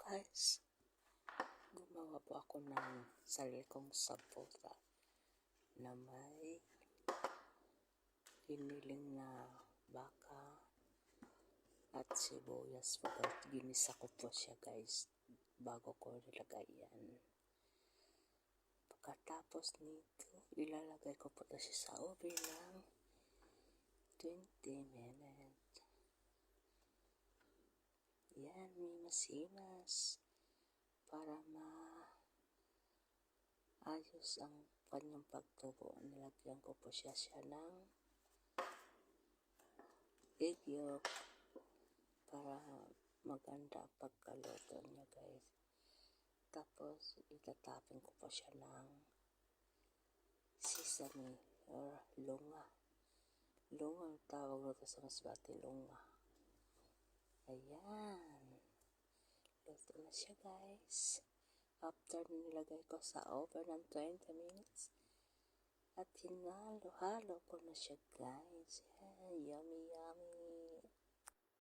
guys, gumawa po ako ng sarili kong sampota na may hiniling na baka at sibuyas. Ginisa ko po siya guys bago ko nilagay yan. Pagkatapos nito, ilalagay ko po siya sa oven ng 20 minutes. Yan, may masimas para maayos ang kanyang pagtubo. Nilagyan ko po siya ng egg yolk para maganda pagkaluto niya guys. Tapos itatapin ko po siya ng sesame or lunga. Lunga ang tawag nito sa Masbate, lunga. Ayan. Luto na siya guys. After nilagay ko sa oven ng 20 minutes at hinalo-halo ko na siya guys. Ayan, yummy yummy.